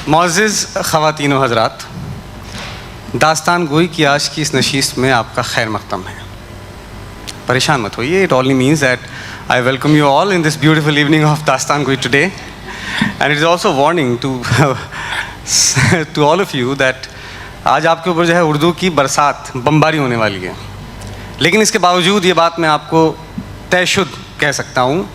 मोअज़्ज़िज़ ख़वातीन व हज़रात, दास्तान गोई की आज की इस नशीस्त में आपका खैर मक़दम है। परेशान मत होइए, it only means that I welcome you all in this beautiful evening of दास्तान गोई today, and it is also warning to to all of you that आज आपके ऊपर जो है उर्दू की बरसात बमबारी होने वाली है। लेकिन इसके बावजूद ये बात मैं आपको तयशुद कह सकता हूँ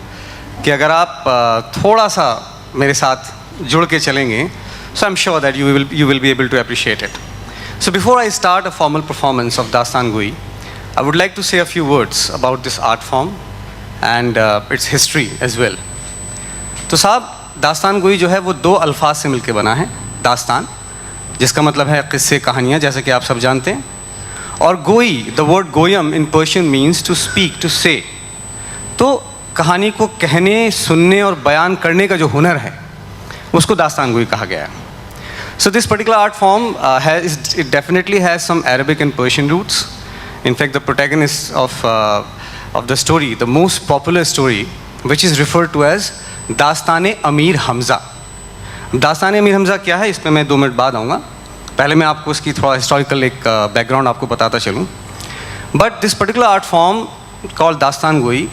कि अगर आप थोड़ा सा मेरे साथ जुड़ के चलेंगे, so I'm sure that you will be able to appreciate it. So before I start a formal performance of Dastan Goi, I would like to say a few words about this art form and its history as well. तो साहब, दास्तान गोई जो है वो दो अल्फाज से मिलके बना है। दास्तान जिसका मतलब है किस्से कहानियाँ, जैसे कि आप सब जानते हैं, और गोई, द वर्ड गोयम in Persian means to speak, to say. तो कहानी को कहने, सुनने और बयान करने का जो हुनर है उसको दास्तान गोई कहा गया है। So this particular art form it definitely has some Arabic and Persian roots. In fact, the protagonist of the story, the most popular story, which is referred to as दास्तान अमीर हमज़ा। दास्तान अमीर हमज़ा क्या है, इस पर मैं 2 मिनट बाद आऊँगा। पहले मैं आपको इसकी थोड़ा हिस्टोरिकल एक बैकग्राउंड आपको बताता चलूँ। But this particular art form called दास्तान गोई,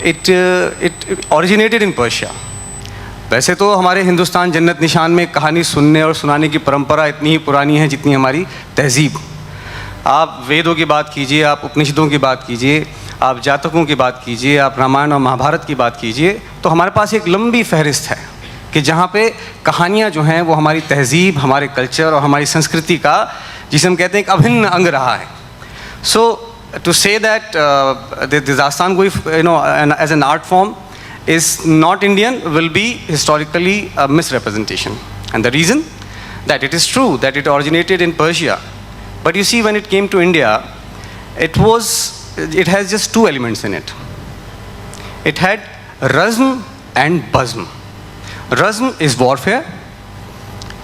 it originated in Persia. वैसे तो हमारे हिंदुस्तान जन्नत निशान में कहानी सुनने और सुनाने की परंपरा इतनी ही पुरानी है जितनी हमारी तहज़ीब। आप वेदों की बात कीजिए, आप उपनिषदों की बात कीजिए, आप जातकों की बात कीजिए, आप रामायण और महाभारत की बात कीजिए, तो हमारे पास एक लंबी फहरिस्त है कि जहाँ पे कहानियाँ जो हैं वो हमारी तहज़ीब, हमारे कल्चर और हमारी संस्कृति का, जिसे हम कहते हैं, एक अभिन्न अंग रहा है। So to say that the दास्तान गोई as an art form is not Indian will be historically a misrepresentation, and the reason that it is true that it originated in Persia, but you see when it came to India, it has just 2 elements in it. It had razm and bazm. Razm is warfare,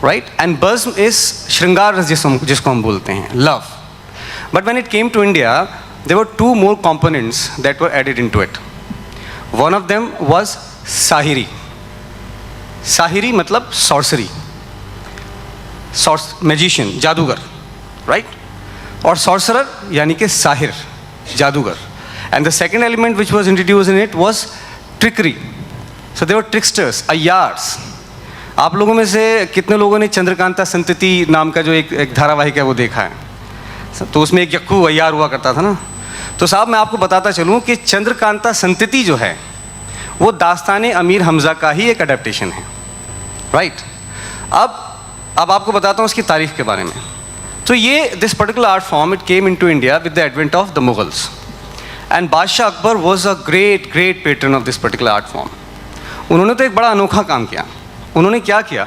right, and bazm is shringar जिसको हम बोलते हैं, love. But when it came to India, there were 2 more components that were added into it. One of them was साहिरी। साहिरी मतलब sorcery, magician, जादूगर, right, और sorcerer यानी कि साहिर, जादूगर। And the second element which was introduce in it was trickery. So they were tricksters, अय्यार्स। आप लोगों में से कितने लोगों ने चंद्रकांता संतति नाम का जो एक धारावाहिक है वो देखा है? तो उसमें एक यक्कू अय्यार हुआ करता था ना। तो साहब, मैं आपको बताता चलूँ कि चंद्रकांता संतति जो है वो दास्तान अमीर हमज़ा का ही एक अडेप्टेशन है, राइट। अब आपको बताता हूँ उसकी तारीख़ के बारे में। तो ये this particular art form it came into India with the advent of the Mughals, and बादशाह Akbar was a great patron of this particular art form. उन्होंने तो एक बड़ा अनोखा काम किया। उन्होंने क्या किया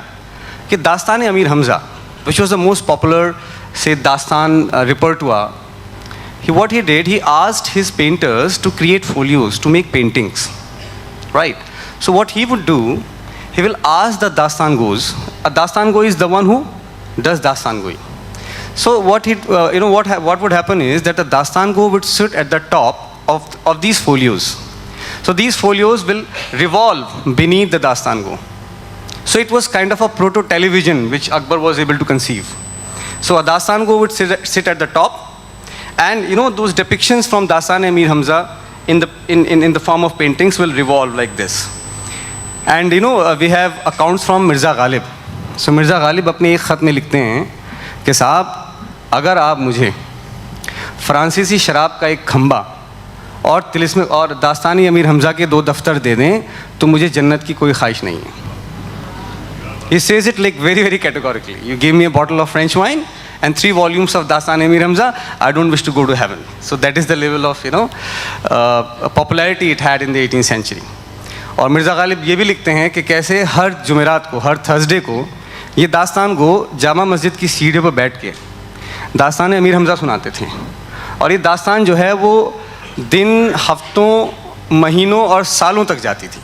कि दास्तान Amir Hamza, which was the most popular से दास्तान रिपर्टुआ, what he did, he asked his painters to create folios, to make paintings, right? So what he would do, he will ask the dastan gois. A dastan goi is the one who does dastan goi. So what what would happen is that the dastan go would sit at the top of these folios. So these folios will revolve beneath the dastan go. So it was kind of a proto television which Akbar was able to conceive. So a dastan go would sit at the top. And those depictions from Dastan Amir Hamza in the form of paintings will revolve like this. And we have accounts from Mirza Ghalib. So Mirza Ghalib अपने एक ख़त में लिखते हैं कि साहब, अगर आप मुझे फ्रांसीसी शराब का एक खंबा और तिलिस्म और दास्तानी अमीर हमज़ा के 2 दफ्तर दे दें तो मुझे जन्नत की कोई ख्वाहिश नहीं है। He says it like very categorically. You give me a bottle of French wine and 3 volumes of Dastan Amir Hamza, I don't wish to go to heaven. So that is the level of popularity it had in the 18th century. और मिर्ज़ा गालिब ये भी लिखते हैं कि कैसे हर जुमेरात को, हर Thursday को ये दास्तान को जामा मस्जिद की सीढ़ी पर बैठ के दास्तान अमीर हमज़ा सुनाते थे। और ये दास्तान जो है वो दिन, हफ्तों, महीनों और सालों तक जाती थी।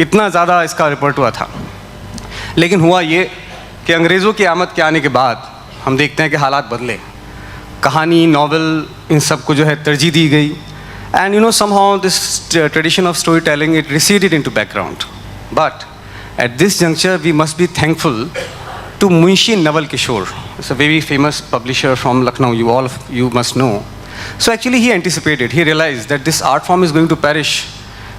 इतना ज़्यादा इसका रिपर्टुआ था। लेकिन हुआ ये कि अंग्रेज़ों की आमद के आने के बाद हम देखते हैं कि हालात बदले। कहानी, नॉवल, इन सब को जो है तरजीह दी गई। And somehow this tradition of storytelling, it receded into background. But At this juncture, we must be thankful to Munshi Naval Kishore. It's a very famous publisher from Lucknow, you must know. So actually he anticipated, he realized that this art form is going to perish.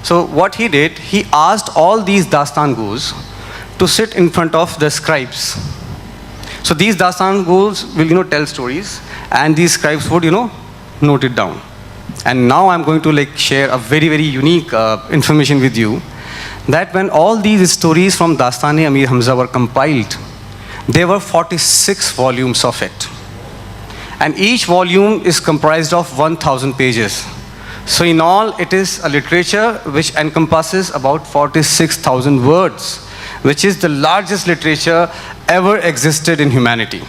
So what he did, he asked all these Dastan Gos to sit in front of the scribes. So these Dastan Gos will, tell stories, and these scribes would, note it down. And now I'm going to share a very, very unique information with you, that when all these stories from Dastani Amir Hamza were compiled, there were 46 volumes of it. And each volume is comprised of 1,000 pages. So in all, it is a literature which encompasses about 46,000 words, which is the largest literature ever existed in humanity.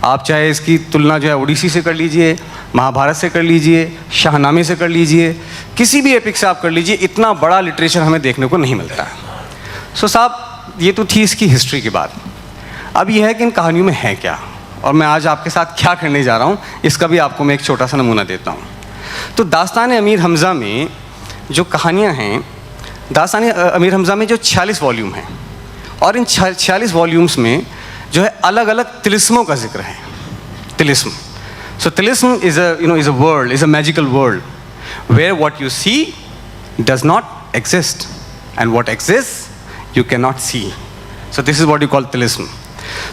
आप चाहे इसकी तुलना जो है ओडिसी से कर लीजिए, महाभारत से कर लीजिए, शाहनामे से कर लीजिए, किसी भी एपिक से आप कर लीजिए, इतना बड़ा लिटरेचर हमें देखने को नहीं मिलता है। सो साहब, ये तो थी इसकी हिस्ट्री की बात। अब ये है कि इन कहानियों में है क्या, और मैं आज आपके साथ क्या करने जा रहा हूँ, इसका भी आपको मैं एक छोटा सा नमूना देता हूँ। तो दास्तान अमीर हमज़ा में जो कहानियाँ हैं, दास्तान अमीर हमज़ा में जो 46 वॉल्यूम हैं, और इन 46 वॉल्यूम्स में जो है अलग अलग तिलिस्मों का जिक्र है। तिलिस्म, सो तिलिस्म is a world, is a magical world where what you see does not exist and what exist you can not see. So this is what you call तिलिस्म।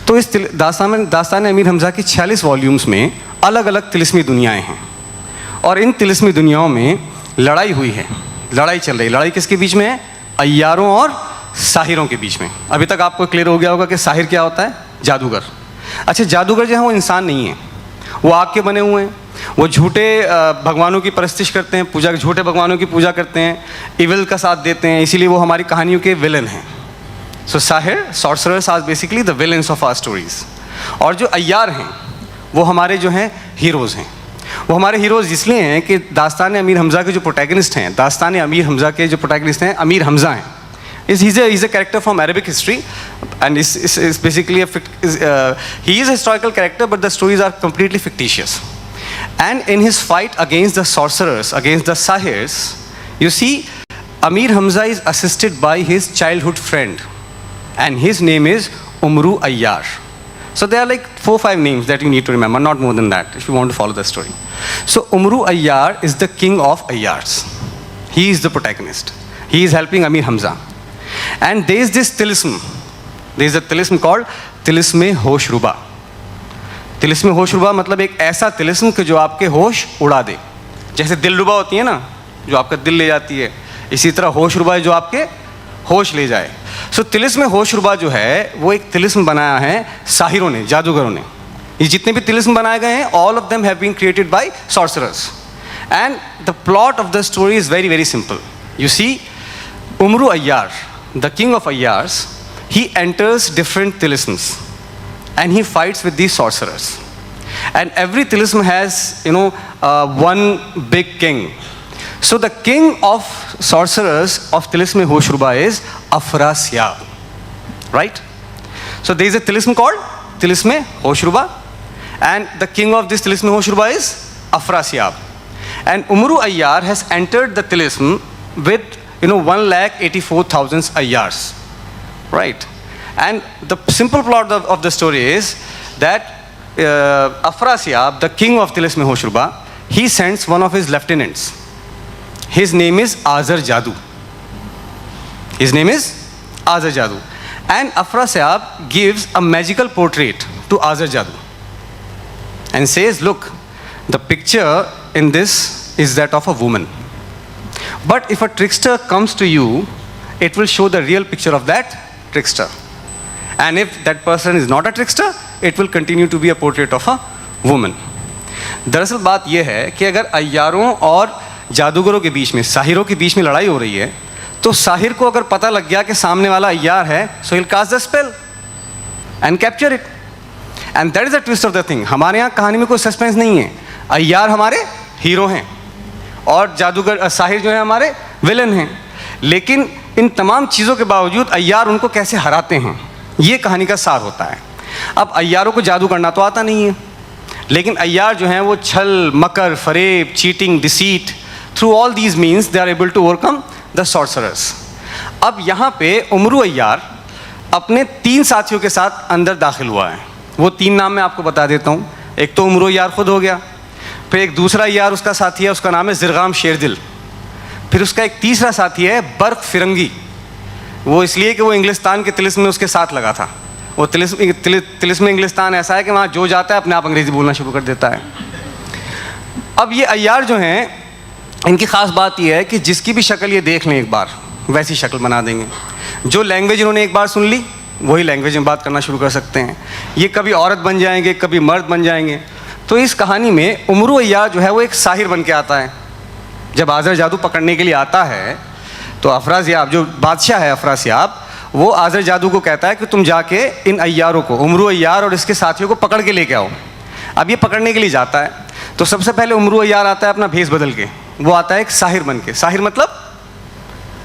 तो इस दास्तान अमीर हमज़ा की 46 वॉल्यूम्स में अलग अलग तिलिस्मी दुनियाएँ हैं, और इन तिलिस्मी दुनियाओं में लड़ाई हुई है, लड़ाई चल रही। लड़ाई किसके बीच में है? अय्यारों और साहिरों के बीच में। अभी तक आपको क्लियर हो गया होगा कि साहिर क्या होता है? जादूगर। अच्छा, जादूगर जो है वो इंसान नहीं है, वो आग के बने हुए हैं, वो झूठे भगवानों की परस्तिश करते हैं, पूजा, झूठे भगवानों की पूजा करते हैं, इविल का साथ देते हैं, इसीलिए वो हमारी कहानियों के विलन हैं। सो साहिर, sorcerers are basically the villains of our stories. और जो अय्यार हैं वो हमारे जो हैं हीरोज़ हैं। वो हमारे हीरोज़ इसलिए हैं कि दास्तान अमीर हमज़ा के जो प्रोटैगनिस्ट हैं, दास्तान अमीर हमज़ा के जो प्रोटैगनिस्ट हैं अमीर हमज़ा हैं। He's a character from Arabic history, and is basically he is a historical character, but the stories are completely fictitious. And in his fight against the sorcerers, against the sahirs, you see, Amir Hamza is assisted by his childhood friend, and his name is Umru Ayyar. So there are 4-5 names that you need to remember, not more than that, if you want to follow the story. So Umru Ayyar is the king of Ayyars. He is the protagonist. He is helping Amir Hamza. And there is this tilism. There is a tilism called तिलिस्म होशरुबा। तिलिस्म होशरुबा मतलब एक ऐसा तिलिस्म कि जो आपके होश उड़ा दे। जैसे दिलरुबा होती है ना, जो आपका दिल ले जाती है, इसी तरह होशरुबा है जो आपके होश ले जाए। सो तिलिस्म होशरुबा जो है वो एक तिलिस्म बनाया है साहिरों ने, जादूगरों ने। ये जितने भी तिलिस्म बनाए गए हैं, all of them have been created by sorcerers. And the plot of the story is very very simple. You see, Umru Ayyar, the king of Ayyars, he enters different tilisms and he fights with these sorcerers. And every tilism has, one big king. So the king of sorcerers of Tilism Hoshruba is Afrasiab, right? So there is a tilism called Tilism Hoshruba, and the king of this Tilism Hoshruba is Afrasiab. And Umru Ayyar has entered the tilism with 1,84,000 ayyars, right? And the simple plot of the story is that Afrasiab, the king of Tilism Hoshruba, he sends one of his lieutenants. His name is Azar Jadu. His name is Azar Jadu. And Afrasiab gives a magical portrait to Azar Jadu and says, look, the picture in this is that of a woman. But if a trickster comes to you, it will show the real picture of that trickster. And if that person is not a trickster, it will continue to be a portrait of a woman. दरअसल बात यह है कि अगर अय्यारों और जादूगरों के बीच में, साहिरों के बीच में लड़ाई हो रही है, तो साहिर को अगर पता लग गया कि सामने वाला अय्यार है, so he'll cast the spell and capture it. And that is the twist of the thing. हमारे यहाँ कहानी में कोई सस्पेंस नहीं है। अय्यार हमारे हीरो हैं और जादूगर साहिर जो है हमारे विलन हैं। लेकिन इन तमाम चीज़ों के बावजूद अय्यार उनको कैसे हराते हैं, ये कहानी का सार होता है। अब अय्यारों को जादू करना तो आता नहीं है, लेकिन अय्यार जो हैं वो छल, मकर, फरेब, cheating, deceit, through all these means they are able to overcome the sorcerers. अब यहाँ पे उमरू अय्यार अपने 3 साथियों के साथ अंदर दाखिल हुआ है। वो 3 नाम मैं आपको बता देता हूँ। एक तो उमरो यार खुद हो गया, फिर एक दूसरा यार उसका साथी है, उसका नाम है ज़िरगाम शेरदिल। फिर उसका एक तीसरा साथी है बर्क फिरंगी। वो इसलिए कि वो इंग्लिस्तान के तिलिस्म में उसके साथ लगा था। वो तिलिस्म इंग्लिस्तान ऐसा है कि वहाँ जो जाता है अपने आप अंग्रेज़ी बोलना शुरू कर देता है। अब ये अय्यार जो हैं, इनकी ख़ास बात यह है कि जिसकी भी शक्ल ये देख लें एक बार, वैसी शक्ल बना देंगे। जो लैंग्वेज इन्होंने एक बार सुन ली, वही लैंग्वेज में बात करना शुरू कर सकते हैं। ये कभी औरत बन जाएंगे, कभी मर्द बन जाएंगे। तो इस कहानी में उमरो अय्यार जो है वो एक साहिर बन के आता है। जब आज़र जादू पकड़ने के लिए आता है तो अफरासियाब, जो बादशाह है अफरासियाब, वो आज़र जादू को कहता है कि तुम जाके इन अय्यारों को, उमरो अय्यार और इसके साथियों को पकड़ के लेके आओ। अब ये पकड़ने के लिए जाता है तो सबसे पहले उमरो अय्यार आता है अपना भेष बदल के। वो आता है एक साहिर बन के। साहिर मतलब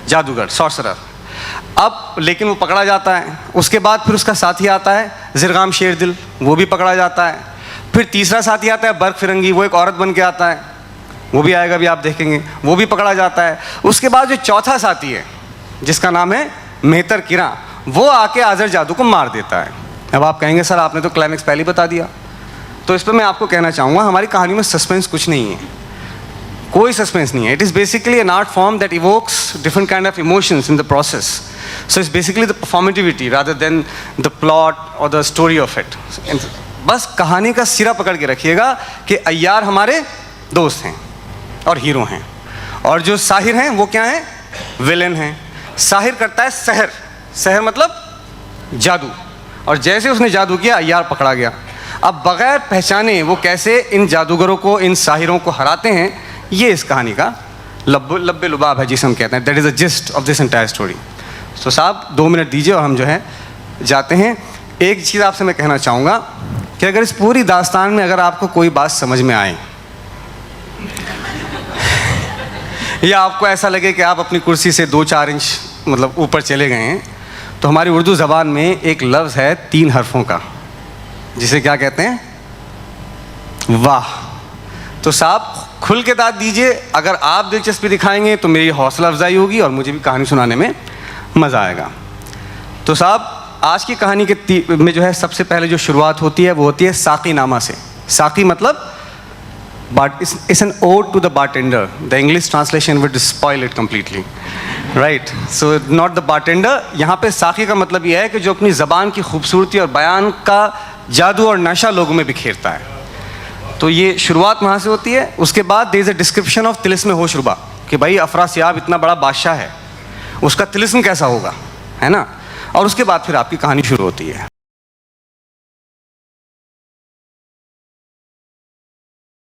जादूगर, सॉर्सरर। अब लेकिन वो पकड़ा जाता है। उसके बाद फिर उसका साथी आता है ज़िरगाम शेरदिल, वो भी पकड़ा जाता है। फिर तीसरा साथी आता है बर्क फिरंगी, वो एक औरत बन के आता है, वो भी आएगा, भी आप देखेंगे, वो भी पकड़ा जाता है। उसके बाद जो चौथा साथी है जिसका नाम है मेहतर किरा, वो आके आज़र जादू को मार देता है। अब आप कहेंगे सर आपने तो क्लाइमेक्स पहले ही बता दिया। तो इस पर मैं आपको कहना चाहूँगा हमारी कहानी में सस्पेंस कुछ नहीं है, कोई सस्पेंस नहीं है। It is basically an art form that evokes different kind of emotions in the process. So it's basically the performativity rather than the plot और द स्टोरी ऑफ इट। बस कहानी का सिरा पकड़ के रखिएगा कि अय्यार हमारे दोस्त हैं और हीरो हैं, और जो साहिर हैं वो क्या हैं, विलेन हैं। साहिर करता है सहर, सहर मतलब जादू, और जैसे उसने जादू किया अय्यार पकड़ा गया। अब बगैर पहचाने वो कैसे इन जादूगरों को, इन साहिरों को हराते हैं, ये इस कहानी का लब्बे लुबाब है जिसे हम कहते हैं। That is the gist of this entire story. तो साहब 2 मिनट दीजिए और हम जो है जाते हैं। एक चीज़ आपसे मैं कहना चाहूँगा कि अगर इस पूरी दास्तान में अगर आपको कोई बात समझ में आए या आपको ऐसा लगे कि आप अपनी कुर्सी से 2-4 इंच मतलब ऊपर चले गए हैं, तो हमारी उर्दू ज़बान में एक लफ्ज़ है 3 हरफों का, जिसे क्या कहते हैं, वाह। तो साहब खुल के दाद दीजिए। अगर आप दिलचस्पी दिखाएंगे तो मेरी हौसला अफजाई होगी और मुझे भी कहानी सुनाने में मज़ा आएगा। तो साहब आज की कहानी के में जो है सबसे पहले जो शुरुआत होती है वो होती है साकी नामा से। साकी मतलब it's an ode to the bartender. The English translation would spoil it completely, right? So not the bartender. यहाँ पे साकी का मतलब यह है कि जो अपनी ज़बान की खूबसूरती और बयान का जादू और नशा लोगों में बिखेरता है। तो ये शुरुआत वहाँ से होती है। उसके बाद there is a description of तिलिस्म होशरुबा, कि भाई अफरासियाब इतना बड़ा बादशाह है, उसका तिलिस्म कैसा होगा, है ना। और उसके बाद फिर आपकी कहानी शुरू होती है।